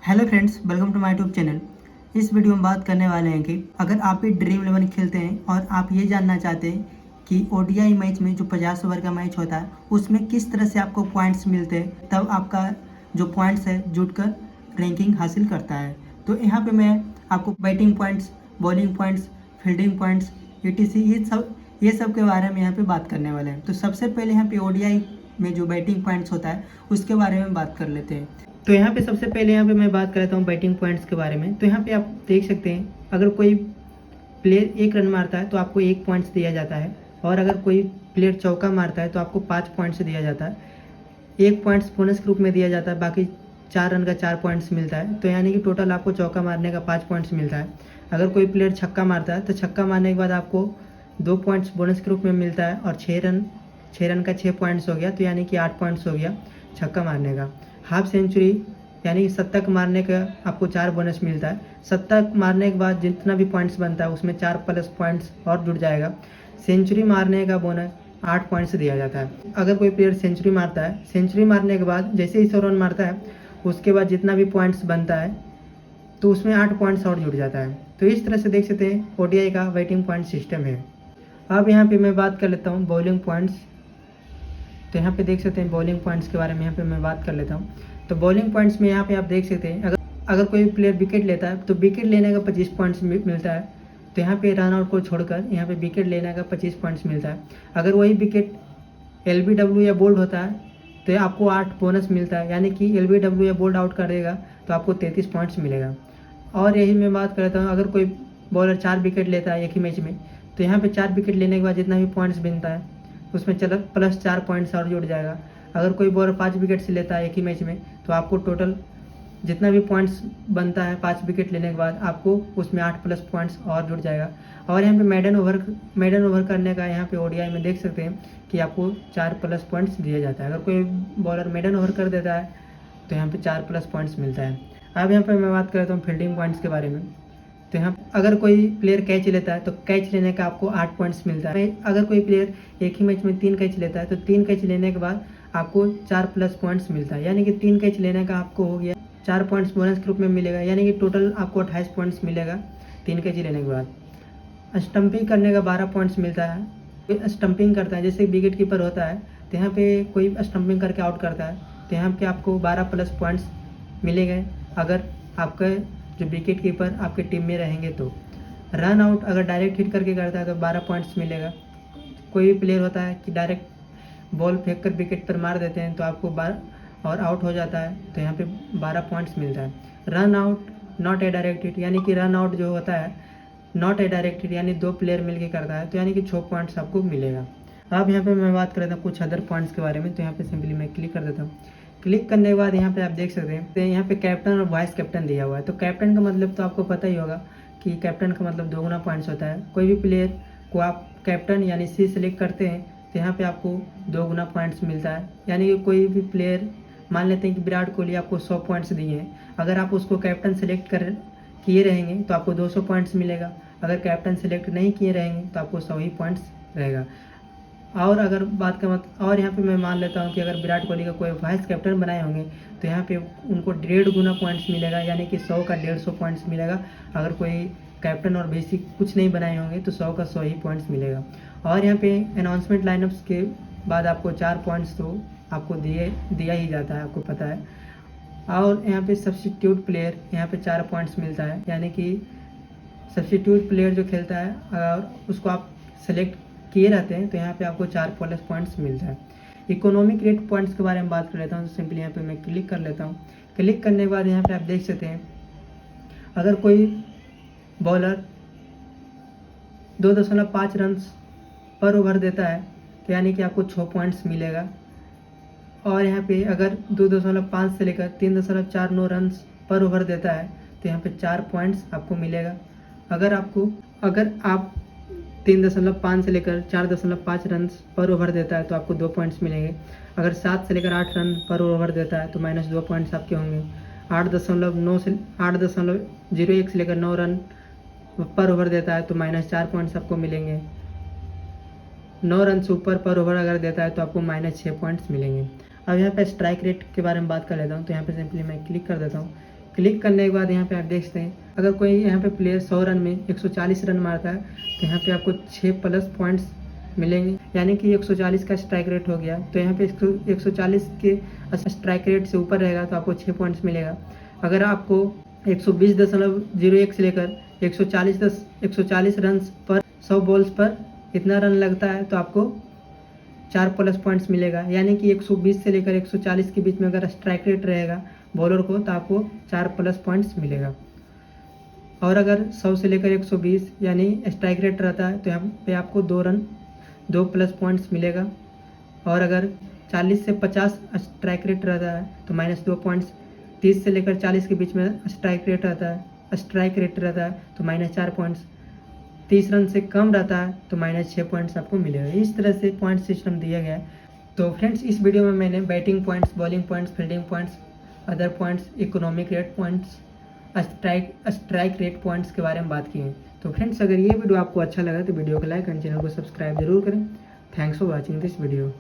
Hello friends, welcome to my YouTube channel. इस video में बात करने वाले हैं कि अगर आप भी ड्रीम 11 खेलते हैं और आप ये जानना चाहते हैं कि ओडीआई मैच में जो 50 ओवर का मैच होता है उसमें किस तरह से आपको पॉइंट्स मिलते हैं, तब आपका जो पॉइंट्स है जुटकर रैंकिंग हासिल करता है। तो यहाँ पे मैं आपको batting points, bowling points, fielding points, etc ये सब के बारे में यहाँ पे बात करने वाले हैं। तो सबसे पहले यहाँ पे ओडीआई में जो बैटिंग पॉइंट्स होता है उसके बारे में बात कर लेते हैं। तो यहाँ पे सबसे पहले यहाँ पे मैं बात कर लेता हूँ बैटिंग पॉइंट्स के बारे में। तो यहाँ पे आप देख सकते हैं, अगर कोई प्लेयर 1 रन मारता है तो आपको 1 पॉइंट्स दिया जाता है, और अगर कोई प्लेयर चौका मारता है तो आपको 5 पॉइंट्स दिया जाता है। 1 पॉइंट्स बोनस के रूप में दिया जाता है, बाकी 4 रन का 4 पॉइंट्स मिलता है। तो यानी कि टोटल आपको चौका मारने का 5 पॉइंट्स मिलता है। अगर कोई प्लेयर छक्का मारता है तो छक्का मारने के बाद आपको 2 पॉइंट्स बोनस के रूप में मिलता है, और 6 रन का 6 पॉइंट्स हो गया, तो यानी कि 8 पॉइंट्स हो गया छक्का मारने का। हाफ सेंचुरी यानी शतक मारने का आपको 4 बोनस मिलता है। शतक मारने के बाद जितना भी पॉइंट्स बनता है उसमें 4 प्लस पॉइंट्स और जुड़ जाएगा। सेंचुरी मारने का बोनस 8 पॉइंट्स दिया जाता है। अगर कोई प्लेयर सेंचुरी मारता है, सेंचुरी मारने के बाद जैसे ही 100 रन मारता है उसके बाद जितना भी पॉइंट्स बनता है तो उसमें 8 पॉइंट्स और जुड़ जाता है। तो इस तरह से देख सकते हैं ओडीआई का वेटिंग पॉइंट सिस्टम है। अब यहाँ पे मैं बात कर लेता हूँ बॉलिंग पॉइंट्स। तो यहाँ पे देख सकते हैं बॉलिंग पॉइंट्स के बारे में यहाँ पे मैं बात कर लेता हूँ। तो बॉलिंग पॉइंट्स में यहाँ पे आप देख सकते हैं, अगर कोई प्लेयर विकेट लेता है तो विकेट लेने का 25 पॉइंट्स मिलता है। तो यहाँ पे रन आउट को छोड़कर यहाँ पे विकेट लेने का 25 पॉइंट्स मिलता है। अगर वही विकेट एलबीडब्ल्यू या बोल्ड होता है तो आपको 8 बोनस मिलता है, यानी कि एलबीडब्ल्यू या बोल्ड आउट कर देगा तो आपको 33 पॉइंट्स मिलेगा। और यही मैं बात करता हूँ, अगर कोई बॉलर 4 विकेट लेता है एक ही मैच में, तो यहाँ पे 4 विकेट लेने के बाद जितना भी पॉइंट्स बनता है उसमें चलो प्लस 4 पॉइंट्स और जुड़ जाएगा। अगर कोई बॉलर 5 विकेट से लेता है एक ही मैच में तो आपको टोटल जितना भी पॉइंट्स बनता है 5 विकेट लेने के बाद आपको उसमें 8 प्लस पॉइंट्स और जुड़ जाएगा। और यहाँ पे मेडन ओवर करने का यहाँ पे ओडीआई में देख सकते हैं कि आपको 4 प्लस पॉइंट्स दिया जाता है। अगर कोई बॉलर मेडन ओवर कर देता है तो यहाँ पे 4 प्लस पॉइंट्स मिलता है। अब यहाँ पे मैं बात करता हूँ फील्डिंग पॉइंट्स के बारे में। तो यहाँ अगर कोई प्लेयर कैच लेता है तो कैच लेने का आपको 8 पॉइंट्स मिलता है। अगर कोई प्लेयर एक ही मैच में 3 कैच लेता है तो 3 कैच लेने के बाद आपको 4 प्लस पॉइंट्स मिलता है, यानी कि 3 कैच लेने का आपको हो गया 4 पॉइंट्स बोनस के रूप में मिलेगा, यानी कि टोटल आपको 28 पॉइंट्स मिलेगा 3 कैच लेने के बाद। स्टंपिंग करने का 12 पॉइंट्स मिलता है। कोई स्टंपिंग करता है, जैसे विकेट कीपर होता है तो यहाँ पे कोई स्टंपिंग करके आउट करता है तो यहाँ पे आपको 12 प्लस पॉइंट्स मिलेंगे अगर आपका जो विकेट कीपर आपके टीम में रहेंगे तो। रन आउट अगर डायरेक्ट हिट करके करता है तो 12 पॉइंट्स मिलेगा। कोई भी प्लेयर होता है कि डायरेक्ट बॉल फेंक कर विकेट पर मार देते हैं तो आपको 12 और आउट हो जाता है तो यहाँ पे 12 पॉइंट्स मिलता है। Run out not a direct hit, यानी कि रन आउट जो होता है नॉट ए डायरेक्ट हिट यानी 2 प्लेयर मिलके करता है तो यानी कि 6 पॉइंट्स आपको मिलेगा। अब यहाँ पे मैं बात कर लेता हूँ कुछ अदर पॉइंट्स के बारे में। तो यहाँ पे सिंपली मैं क्लिक कर देता हूँ। क्लिक करने के बाद यहाँ पे आप देख सकते हैं तो यहाँ पे कैप्टन और वाइस कैप्टन दिया हुआ है। तो कैप्टन का मतलब तो आपको पता ही होगा कि कैप्टन का मतलब 2 गुना पॉइंट्स होता है। कोई भी प्लेयर को आप कैप्टन यानी सी सेलेक्ट करते हैं तो यहाँ पे आपको 2 गुना पॉइंट्स मिलता है। यानी कि कोई भी प्लेयर, मान लेते हैं कि विराट कोहली आपको 100 पॉइंट्स दिए हैं, अगर आप उसको कैप्टन सेलेक्ट किए रहेंगे तो आपको 200 पॉइंट्स मिलेगा। अगर कैप्टन सेलेक्ट नहीं किए रहेंगे तो आपको 100 ही पॉइंट्स रहेगा। और अगर बात का और यहाँ पे मैं मान लेता हूँ कि अगर विराट कोहली का कोई वाइस कैप्टन बनाए होंगे तो यहाँ पे उनको 1.5 गुना पॉइंट्स मिलेगा, यानी कि 100 का 150 पॉइंट्स मिलेगा। अगर कोई कैप्टन और बेसिक कुछ नहीं बनाए होंगे तो 100 का 100 ही पॉइंट्स मिलेगा। और यहाँ पे अनाउंसमेंट लाइनअप्स के बाद आपको 4 पॉइंट्स तो आपको दिया ही जाता है, आपको पता है। और यहाँ पे सब्स्टिट्यूट प्लेयर यहाँ पे 4 पॉइंट्स मिलता है, यानी कि सब्स्टिट्यूट प्लेयर जो खेलता है अगर उसको आप सेलेक्ट किए रहते हैं तो यहाँ पे आपको 4 प्लस पॉइंट्स मिलता है। इकोनॉमिक रेट पॉइंट्स के बारे में बात कर लेता हूँ। तो सिंपली यहाँ पे मैं क्लिक कर लेता हूँ। क्लिक करने के बाद यहाँ पे आप देख सकते हैं, अगर कोई बॉलर 2.5 रन पर ओवर देता है तो यानी कि आपको 6 पॉइंट्स मिलेगा। और यहाँ पे अगर 2.5 से लेकर 3.49 रन पर ओवर देता है तो यहाँ पे 4 पॉइंट्स आपको मिलेगा। अगर आप 3.5 से लेकर 4.5 रन पर ओवर देता है तो आपको 2 पॉइंट्स मिलेंगे। अगर 7 से लेकर 8 रन पर ओवर देता है तो -2 पॉइंट्स आपके होंगे। 8.01 से लेकर 9 रन पर ओवर देता है तो -4 पॉइंट्स आपको मिलेंगे। 9 रन से ऊपर पर ओवर अगर देता है तो आपको -6 पॉइंट्स मिलेंगे। अब यहाँ पे स्ट्राइक रेट के बारे में बात कर लेता हूँ। तो यहाँ पे सिंपली मैं क्लिक कर देता हूँ। क्लिक करने के बाद यहाँ पे आप देख सकते हैं अगर कोई यहाँ पे प्लेयर 100 रन में 140 रन मारता है तो यहाँ पे आपको 6 प्लस पॉइंट्स मिलेंगे, यानी कि 140 का स्ट्राइक रेट हो गया तो यहाँ पे 140 के स्ट्राइक रेट से ऊपर रहेगा तो आपको 6 पॉइंट्स मिलेगा। अगर आपको 120.01 से लेकर 140 रन पर 100 बॉल्स पर इतना रन लगता है तो आपको 4 प्लस पॉइंट्स मिलेगा, यानी कि 120 से लेकर 140 के बीच में अगर स्ट्राइक रेट रहेगा बॉलर को तो आपको 4 प्लस पॉइंट्स मिलेगा। और अगर 100 से लेकर 120 यानी स्ट्राइक रेट रहता है तो यहाँ पे आपको 2 प्लस पॉइंट्स मिलेगा। और अगर 40 से 50 स्ट्राइक रेट रहता है तो -2 पॉइंट्स। 30 से लेकर 40 के बीच में स्ट्राइक रेट रहता है तो -4 पॉइंट्स। 30 रन से कम रहता है तो -6 पॉइंट्स आपको मिलेगा। इस तरह से पॉइंट सिस्टम दिया गया है। तो फ्रेंड्स इस वीडियो में मैंने batting points, bowling points, fielding points, other points, economic rate points, strike rate points के बारे में बात की है। तो फ्रेंड्स अगर ये वीडियो आपको अच्छा लगा तो वीडियो को लाइक और चैनल को सब्सक्राइब जरूर करें। Thanks for watching this video.